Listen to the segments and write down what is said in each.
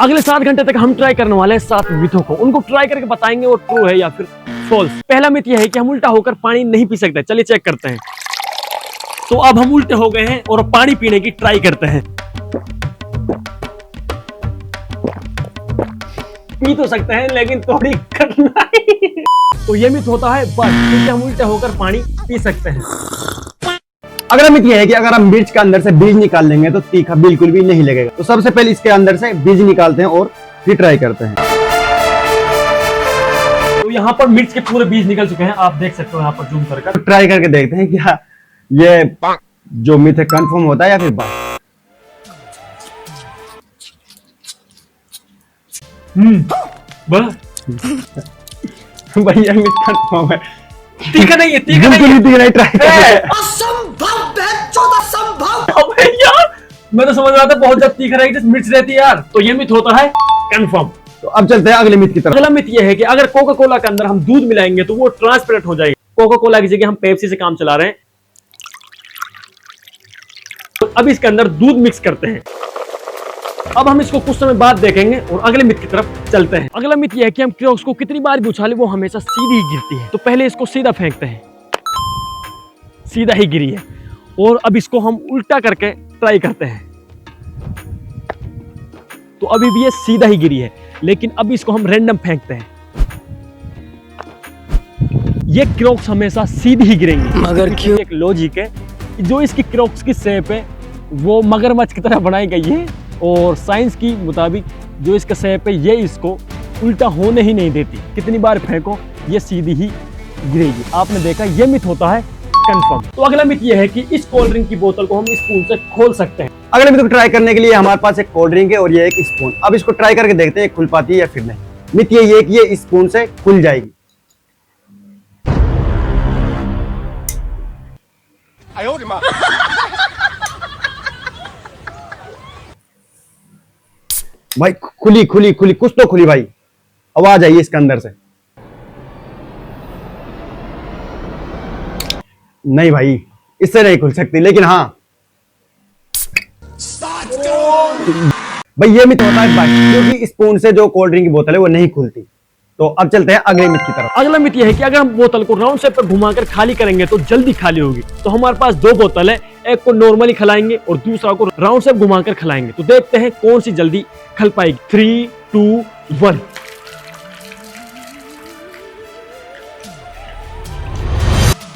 अगले 7 घंटे तक हम ट्राई करने वाले हैं 7 मिथों को। उनको ट्राई करके बताएंगे वो ट्रू है या फिर फॉल्स। पहला मिथ यह है कि हम उल्टा होकर पानी नहीं पी सकते। चलिए चेक करते हैं। तो अब हम उल्टे हो गए हैं और पानी पीने की ट्राई करते हैं। पी तो सकते हैं लेकिन थोड़ी कठिनाई। तो ये मिथ होता है बस, क्योंकि हम उल्टे होकर पानी पी सकते हैं। अगला मिथ यह है कि अगर हम मिर्च के अंदर से बीज निकाल लेंगे तो तीखा बिल्कुल भी नहीं लगेगा। तो सबसे पहले इसके अंदर से बीज निकालते हैं और फिर ट्राई करते हैं। तो यहाँ पर मिर्च के पूरे बीज निकल चुके हैं, आप देख सकते हो यहाँ पर जूम कर। ट्राई करके देखते हैं क्या ये जो मिथ है कंफर्म होता है या फिर बात। भैया मिथ कंफर्म है। तीखा नहीं है, तीखा बिल्कुल नहीं है। तीखा नहीं। ट्राई अबे यार, मैं तो समझ रहा था बहुत ज्यादा तीखा रहेगी जैसे मिर्च रहती है यार। तो ये मिथ होता है कंफर्म। तो अब चलते हैं अगले मिथ की तरफ। अगला मिथ ये है कि अगर कोका कोला के अंदर हम दूध मिलाएंगे तो वो ट्रांसपेरेंट हो जाएगी। कोका कोला की जगह हम पेप्सी से काम चला रहे हैं। तो अब इसके अंदर दूध मिक्स करते हैं। अब हम इसको कुछ समय बाद देखेंगे और अगले मिथ की तरफ चलते हैं। अगला मिथ यह है कि हम क्रॉक्स को कितनी बार भी उछाले वो हमेशा सीधी ही गिरती है। तो पहले इसको सीधा फेंकते हैं, सीधा ही गिरी है। और अब इसको हम उल्टा करके ट्राई करते हैं। तो अभी भी ये सीधा ही गिरी है, लेकिन अब इसको हम रैंडम फेंकते हैं। ये क्रॉक्स हमेशा सीधी ही गिरेंगी। मगर क्यों? एक लॉजिक है, जो इसकी क्रॉक्स की शेप है वो मगरमच्छ की तरह बनाई गई है और साइंस की मुताबिक जो इसका शेप है ये इसको उल्टा होने ही नहीं देती। कितनी बार फेंको ये सीधी ही गिरेगी। आपने देखा, ये मिथ होता है कंफर्म। तो अगला मिथ ये है कि इस कोल्ड ड्रिंक की बोतल को हम स्पून से खोल सकते हैं। अगले मिथ को ट्राई करने के लिए हमारे पास एक कोल्ड ड्रिंक है और ये एक स्पून। अब इसको ट्राई करके देखते हैं खुल पाती है या फिर नहीं। मिथ ये है कि ये स्पून से खुल जाएगी। भाई खुली खुली खुली, कुछ तो खुली भाई, आवाज आई इसके अंदर से। नहीं भाई, इससे नहीं खुल सकती, लेकिन हाँ भाई ये मिथ होता है भाई, क्योंकि स्पून से जो कोल्ड ड्रिंक की बोतल है वो नहीं खुलती। तो अब चलते हैं अगले मिथ की तरफ। अगला मिथ यह है कि अगर हम बोतल को राउंड शेप पर घुमाकर खाली करेंगे तो जल्दी खाली होगी। तो हमारे पास 2 बोतल है, एक को नॉर्मली खिलाएंगे और दूसरा को राउंड शेप घुमाकर खिलाएंगे। तो देखते हैं कौन सी जल्दी खल पाएगी। 3, 2, 1।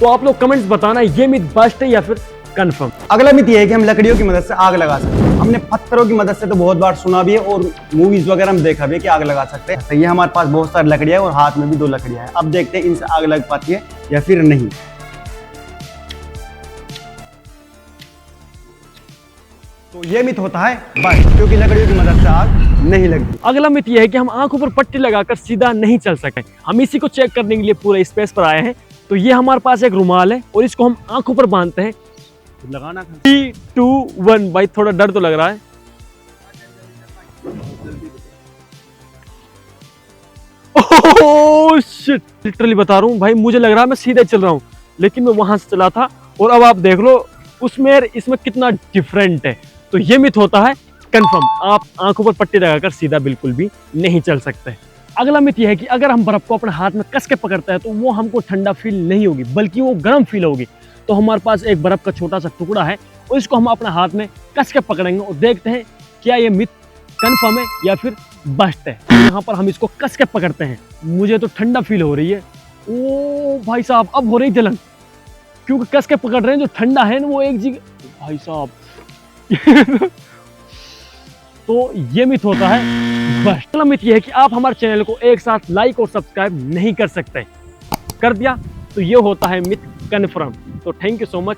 तो आप लोग कमेंट्स बताना ये मिथ बेस्ट है या फिर कंफर्म। अगला मिथ ये है कि हम लकड़ियों की मदद से आग लगा सकते हैं। हमने पत्थरों की मदद से तो बहुत बार सुना भी है और मूवीज वगैरह में देखा भी है कि आग लगा सकते हैं। तो ये हमारे पास बहुत सारी लकड़ियां है और हाथ में भी 2 लकड़ियां हैं। अब देखते हैं इनसे आग लग पाती है या फिर नहीं। तो ये मिथ होता है बस, क्योंकि लकड़ियों की मदद से आग नहीं लगती। अगला मिथ ये है कि हम आंखों पर पट्टी लगाकर सीधा नहीं चल सकते। हम इसी को चेक करने के लिए पूरे स्पेस पर आए हैं। तो ये हमारे पास एक रुमाल है और इसको हम आंखों पर बांधते हैं। लगाना 3, 2, 1। भाई थोड़ा डर तो लग रहा है। ओह शिट, लिटरली बता रहा हूँ भाई, मुझे लग रहा है मैं सीधे चल रहा हूँ, लेकिन मैं वहां से चला था और अब आप देख लो उसमें इसमें कितना डिफरेंट है। तो ये मिथ होता है कंफर्म। आप आंखों पर पट्टी लगाकर सीधा बिल्कुल भी नहीं चल सकते। अगला मिथ यह है कि अगर हम बर्फ को अपने हाथ में कस के पकड़ते हैं तो वो हमको ठंडा फील नहीं होगी, बल्कि वो गर्म फील होगी। तो हमारे पास एक बर्फ का छोटा सा टुकड़ा है और इसको हम अपने हाथ में कस के पकड़ेंगे और देखते हैं क्या ये मिथ कंफर्म है या फिर बस्ट है। यहाँ पर हम इसको कस के पकड़ते हैं। मुझे तो ठंडा फील हो रही है। ओ भाई साहब, अब हो रही जलन, क्योंकि कस के पकड़ रहे हैं। जो ठंडा है ना वो एक जगह भाई साहब। तो ये मिथ होता है बस्ट। अगला मिथ ये है कि आप हमारे चैनल को एक साथ लाइक और सब्सक्राइब नहीं कर सकते। कर दिया तो ये होता है मिथ कंफर्म। तो थैंक यू सो मच।